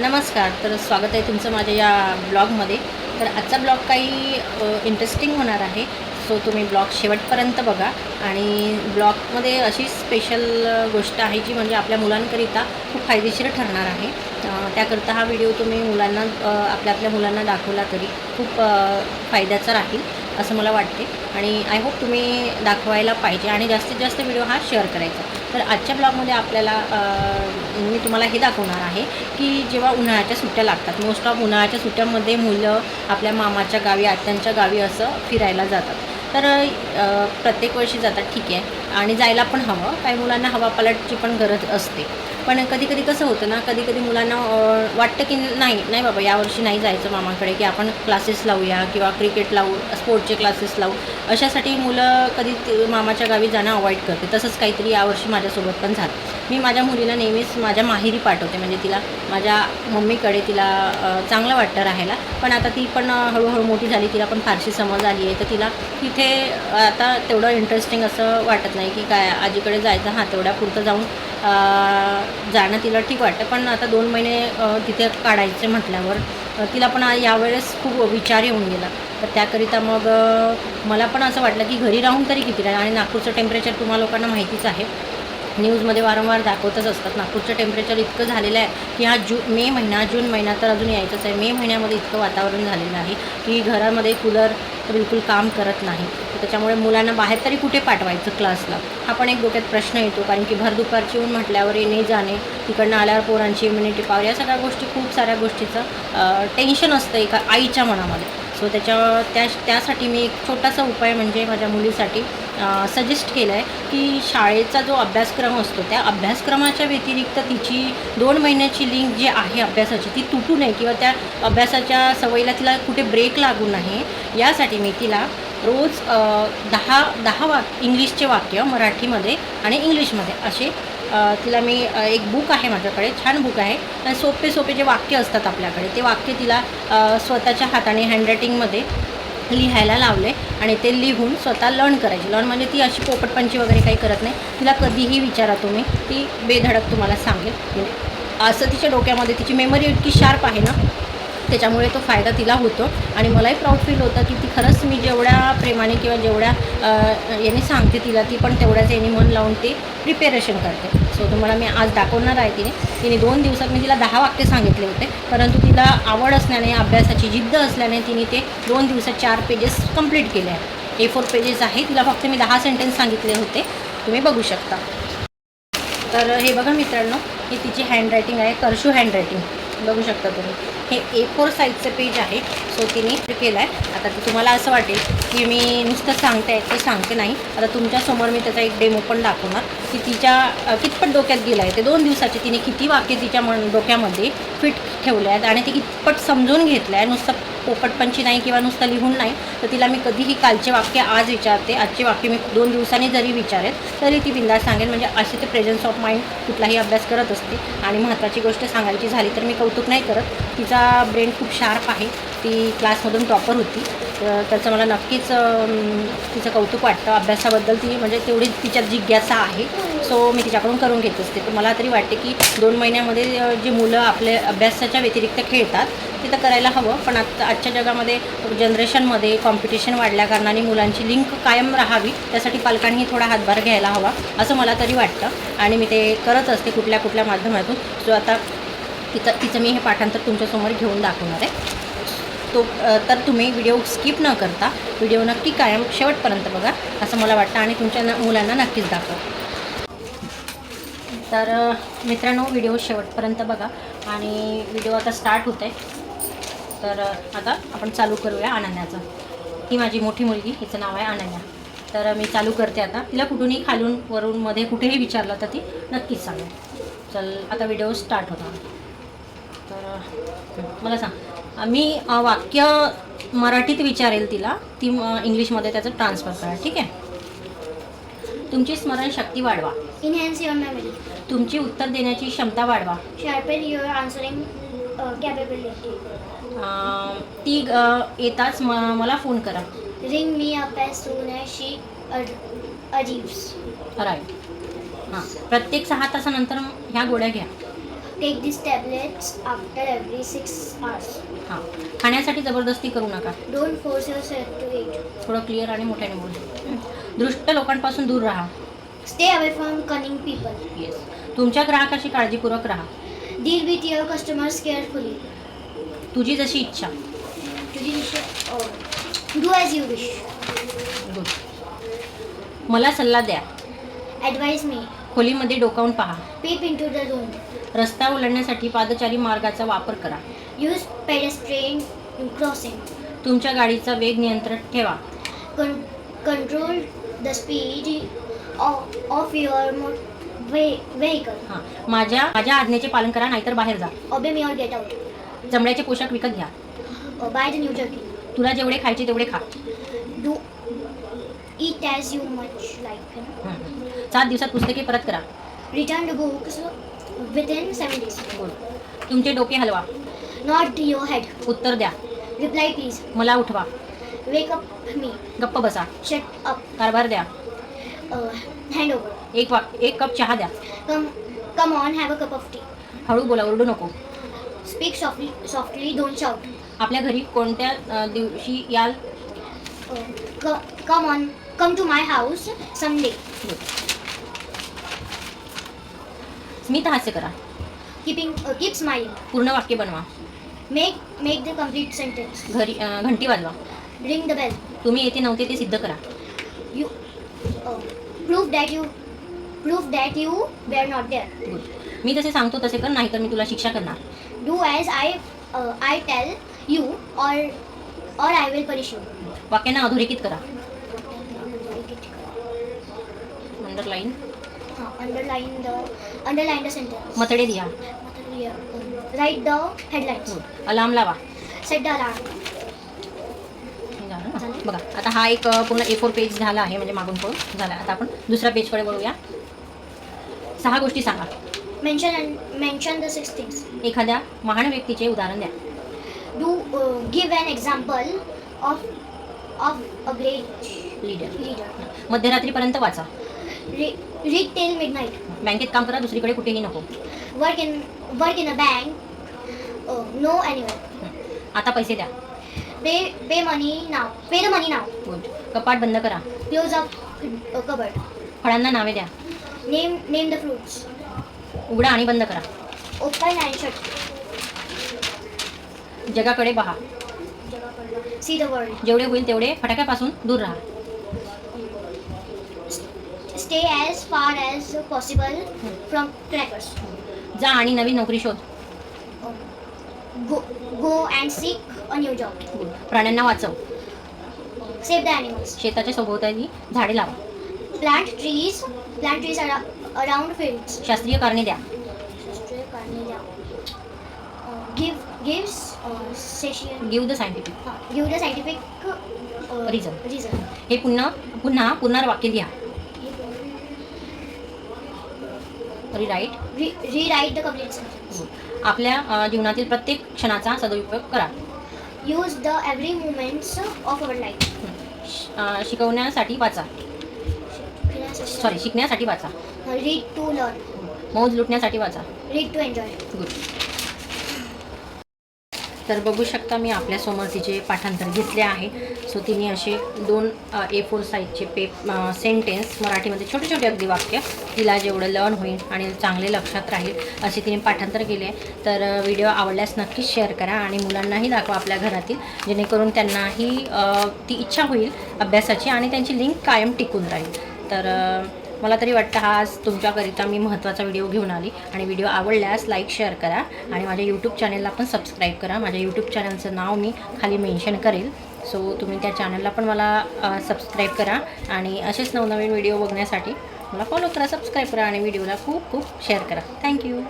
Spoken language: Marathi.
नमस्कार. तर स्वागत आहे तुमचं माझ्या या ब्लॉगमध्ये. तर आजचा ब्लॉग काही इंटरेस्टिंग होणार आहे. सो तुम्ही ब्लॉग शेवटपर्यंत बघा. आणि ब्लॉगमध्ये अशी स्पेशल गोष्ट आहे जी म्हणजे आपल्या मुलांकरिता खूप फायदेशीर ठरणार आहे. त्याकरता हा व्हिडिओ तुम्ही मुलांना आपल्या मुलांना दाखवला तरी खूप फायद्याचा राहील असं मला वाटते. आणि आय होप तुम्ही दाखवायला पाहिजे आणि जास्तीत जास्त व्हिडिओ हा शेअर करायचा. तर आजच्या ब्लॉगमध्ये आपल्याला मी तुम्हाला हे दाखवणार आहे की जेव्हा उन्हाळ्याच्या सुट्ट्या लागतात, मोस्ट ऑफ उन्हाळ्याच्या सुट्ट्यामध्ये मुलं आपल्या मामाच्या गावी, आत्यांच्या गावी असं फिरायला जातात. तर प्रत्येक वर्षी जातात, ठीक आहे, आणि जायला पण हवं. काही मुलांना हवापालटची पण गरज असते. पण कधी कसं होतं ना, कधी मुलांना वाटतं की नाही बाबा, यावर्षी नाही जायचं मामाकडे, की आपण क्लासेस लावूया किंवा क्रिकेट लावू, स्पोर्टचे क्लासेस लावू. अशासाठी मुलं कधी मामाच्या गावी जाणं अवॉइड करते. तसंच काहीतरी यावर्षी माझ्यासोबत पण झालं. मी माझ्या मुलीला नेहमीच माझ्या माहेरी पाठवते, म्हणजे तिला माझ्या मम्मीकडे तिला चांगलं वाटतं राहायला. पण आता ती पण हळूहळू मोठी झाली, तिला पण फारशी समज आली आहे, तर तिला तिथे आता तेवढं इंटरेस्टिंग असं वाटत नाही की काय आजीकडे जायचं. हां, तेवढ्यापुरतं जाऊन जाणं तिला ठीक वाटतं. पण आता 2 महिने तिथे काढायचे म्हटल्यावर तिला पण यावेळेस खूप विचार येऊन गेला. तर त्याकरिता मग मला पण असं वाटलं की घरी राहून तरी किती राहील. आणि नागपूरचं टेम्परेचर तुम्हा लोकांना माहितीच आहे, न्यूजमध्ये वारंवार दाखवतच असतात. नागपूरचं टेम्परेचर इतकं झालेलं आहे की हा जून महिना तर अजून यायचंच आहे. मे महिन्यामध्ये इतकं वातावरण झालेलं आहे की घरामध्ये कूलर बिलकुल काम करत नाही. त्याच्यामुळे मुलांना बाहेर तरी कुठे पाठवायचं क्लासला, हा पण एक डोक्यात प्रश्न येतो. कारण की भर दुपारची ऊन म्हटल्यावर येणे जाणे, तिकडनं आल्यावर पोरांची इम्युनिटी पॉवर, या सगळ्या गोष्टी, खूप साऱ्या गोष्टीचं टेन्शन असतं एका आईच्या मनामध्ये. सो त्यासाठी मी एक छोटासा उपाय म्हणजे माझ्या मुलीसाठी सजेस्ट केलं आहे की शाळेचा जो अभ्यासक्रम असतो, त्या अभ्यासक्रमाच्या व्यतिरिक्त तिची 2 महिन्याची लिंक जी आहे अभ्यासाची, ती तुटू नये किंवा त्या अभ्यासाच्या सवयीला तिला कुठे ब्रेक लागू नये, यासाठी मी तिला रोज 10 इंग्लिशचे वाक्य मराठीमध्ये आणि इंग्लिशमध्ये असे तिला मी एक बुक आहे माझ्याकडे, छान बुक आहे. आणि सोपे जे वाक्य असतात आपल्याकडे, ते वाक्य तिला स्वतःच्या हाताने हँडरायटिंगमध्ये लिहायला लावले आणि ते लिहून स्वतः लर्न करायची. लर्न म्हणजे ती अशी पोपटपंची वगैरे काही करत नाही. तिला कधीही विचारा तुम्ही, ती बेधडक तुम्हाला सांगेल. म्हणजे असं तिच्या डोक्यामध्ये, तिची मेमरी इतकी शार्प आहे ना, त्याच्यामुळे तो फायदा तिला होतो. आणि मलाही प्राऊड फील होतं की ती खरंच, मी जेवढ्या प्रेमाने किंवा जेवढ्या याने सांगते तिला, ती पण तेवढ्याच याने मन लावून ते प्रिपेरेशन करते. सो तुम्हाला मी आज दाखवणार आहे. तिने 2 दिवसात, मी तिला 10 वाक्य सांगितले होते, परंतु तिला आवड असल्याने, अभ्यासाची जिद्द असल्याने तिने ते 2 दिवसात 4 पेजेस कंप्लीट केले आहे. A4 पेजेस आहे. तिला फक्त मी 10 सेंटेन्स सांगितले होते, तुम्ही बघू शकता. तर हे बघा मित्रांनो, ही तिची हँडरायटिंग आहे, कर्सिव्ह हँडरायटिंग बघू शकता तुम्ही. हे A4 साईजचं पेज आहे. सो तिने केलं आहे. आता ते तुम्हाला असं वाटेल की मी नुसतं ते सांगते नाही. आता तुमच्यासमोर मी त्याचा एक डेमो पण दाखवणार की तिच्या कितपत डोक्यात गेलं आहे. ते 2 दिवसाचे तिने किती वाक्य तिच्या डोक्यामध्ये फिट ठेवले आहेत आणि ते कितपत समजून घेतलं आहे. नुसतं पोपटपंची नाही किंवा नुसतं लिहून नाही. तर तिला मी कधीही कालचे वाक्य आज विचारते, आजचे वाक्य मी 2 दिवसांनी जरी विचारेल तरी ती बिंदास सांगेल. म्हणजे असे ते प्रेझेन्स ऑफ माइंड कुठलाही अभ्यास करत असते. आणि महत्त्वाची गोष्ट सांगायची झाली तर मी कौतुक नाही करत, तिचा ब्रेन खूप शार्प आहे. ती क्लासमधून टॉपर होती. त्याचं मला नक्कीच तिचं कौतुक वाटतं. अभ्यासाबद्दल ती म्हणजे तेवढी तिच्यात जिज्ञासा आहे. सो मी तिच्याकडून करून घेत असते. तर मला तरी वाटते की 2 महिन्यामध्ये जी मुलं आपले अभ्यासाच्या व्यतिरिक्त खेळतात ते तर करायला हवं. पण आजच्या जगामध्ये, जनरेशनमध्ये कॉम्पिटिशन वाढल्या कारणाने मुलांची लिंक कायम राहावी, त्यासाठी पालकांनी थोडा हातभार घ्यायला हवा असं मला तरी वाटतं. आणि मी ते करत असते कुठल्या माध्यमातून. सो आता तिचं मी हे पाठांतर तुमच्यासमोर घेऊन दाखवणार आहे. तर तुम्ही व्हिडिओ स्किप न करता व्हिडिओ नक्की कायम शेवटपर्यंत बघा असं मला वाटतं. आणि तुमच्या मुलांना नक्कीच दाखवा. तर मित्रांनो, व्हिडिओ शेवटपर्यंत बघा. आणि व्हिडिओ आता स्टार्ट होत आहे. तर आता आपण चालू करूया अनन्याचं. ही माझी मोठी मुलगी, हिचं नाव आहे अनन्या. तर मी चालू करते आता. तिला कुठूनही खालून वरून मध्ये कुठेही विचारलं तर ती नक्कीच सांगेल. चल, आता व्हिडिओ स्टार्ट होता. तर मला सांग, मी वाक्य मराठीत विचारेल तिला, ती इंग्लिशमध्ये त्याचं ट्रान्सफर करा, ठीक आहे? तुमची स्मरणशक्ती वाढवा. Enhance your memory. तुमची उत्तर देण्याची क्षमता वाढवा. Sharpen your answering capability. ती येताच मला फोन करा. Ring me up as soon as she arrives. Right. हां, प्रत्येक 6 तासानंतर ह्या गोळ्या घ्या. take these tablets after every 6 hours. हां, खाण्यासाठी जबरदस्ती करू नका. Don't force yourself to eat. थोडं क्लिअर आणि मोठ्याने बोल. दृष्ट लोकांपासून दूर राहा. Stay away from cunning people. Yes. तुमच्या ग्राहकाशी काळजीपूर्वक राहा. Deal with your customers carefully. तुझी जशी इच्छा. Do as you wish. Good. मला सल्ला द्या. Advise me. खोलीमध्ये डोकावून पहा. Peep into the room. रस्ता ओलांडण्यासाठी पादचारी मार्गाचा वापर करा. Use pedestrian crossing. तुमच्या गाडीचा वेग नियंत्रित ठेवा. Control the speed of your vehicle. हां, माझ्या आज्ञेचे पालन करा, नाहीतर बाहेर जा. Obey me or get out. चमड्याचे पोशाख विकत घ्या. Buy the new jerky. तुला जेवढे खायचे तेवढे खा. Do eat as you much like. 7 दिवसात पुस्तके परत करा. Return the books within 7 days. Good. तुमचे डोके हलवा. Nod your head. उत्तर द्या. Reply please. मला उठवा. Wake up me. गप्प बसा. Shut up. कारभार द्या. Hand over. एक कप चहा द्या. Come on, have a cup of tea. हळू बोला, ओरडू नको. Speak softly, don't shout. आपल्या घरी कोणत्या दिवशी याल? Come to my house someday. स्मित हास्य करा. Keep smiling. पूर्ण वाक्य बनवा. Make the complete sentence. घंटी वाजवा. Ring the bell. तुम्ही येथे नव्हते ते सिद्ध करा. You prove that you were not there. Good. मी जसे सांगतो तसे कर, नाहीतर मी तुला शिक्षा करणार. Do as I tell you, or I will punish you. वाक्यांना अधोरेखित करा. अंडरलाईन. Underline the sentence. मतडे द्या. Write the headlines. Good. Alarm लावा. Set the alarm. हे झालं ना? बघा, आता हा एक पूर्ण A4 पेज झाला आहे, म्हणजे मागून पळून झाला. आता आपण दुसऱ्या पेजकडे वळूया. 6 गोष्टी सांगा. Mention the 6 things. एखाद्या महान व्यक्तीचे उदाहरण द्या. Give an example of a great leader. leader. मध्यरात्रीपर्यंत वाचा. Read till midnight. बँकेत काम करा, दुसरीकडे कुठेही नको. Work in a bank. No anywhere. आता पैसे द्या. Pay the money now. Good. कपाट बंद करा. Close up cupboard. फळांना नावे द्या. Name the fruits. उघडा आणि बंद करा. Open and shut. जगाकडे पहा. See the world. जेवढे होईल तेवढे फटाक्यापासून दूर राहा. Stay as far as possible from crackers. जा आणि नवीन नोकरी शोध. Go and seek a new job. Good. प्राण्यांना वाचव. Save the animals. शेताच्या सभोवताली झाडे लावा. Plant trees around fields. शास्त्रीय कारणे द्या. Gives satiation. Give the scientific Give the scientific Reason. reason. हे पुन्हा पुनर्वाक्य लिहा. Rewrite. Rewrite the complete sentence. आपल्या जीवनातील प्रत्येक क्षणाचा सदुपयोग करा. Use the every moments of our life. शिकण्यासाठी वाचा. शिकण्यासाठी वाचा. Read to learn. मौज लुटण्यासाठी वाचा. Read to enjoy. गुड. तर बघू शकता मी आपल्यासमोर तिचे पाठांतर घेतले आहे. सो तिने असे 2 A4 साईजचे सेंटेन्स मराठीमध्ये छोटे छोटे अगदी वाक्य तिला जेवढं लर्न होईल आणि चांगले लक्षात राहील असे तिने पाठांतर केले आहे. तर व्हिडिओ आवडल्यास नक्कीच शेअर करा आणि मुलांनाही दाखवा आपल्या घरातील, जेणेकरून त्यांनाही ती इच्छा होईल अभ्यासाची आणि त्यांची लिंक कायम टिकून राहील. तर मला तरी वाटतं हा आज तुमच्याकरिता मी महत्त्वाचा व्हिडिओ घेऊन आली. आणि व्हिडिओ आवडल्यास लाईक शेअर करा आणि माझ्या यूट्यूब चॅनलला पण सबस्क्राईब करा. माझ्या यूट्यूब चॅनलचं नाव मी खाली मेन्शन करेल. सो तुम्ही त्या चॅनलला पण मला सबस्क्राईब करा आणि असेच नवनवीन व्हिडिओ बघण्यासाठी मला फॉलो करा, सबस्क्राईब करा आणि व्हिडिओला खूप खूप शेअर करा. थँक्यू.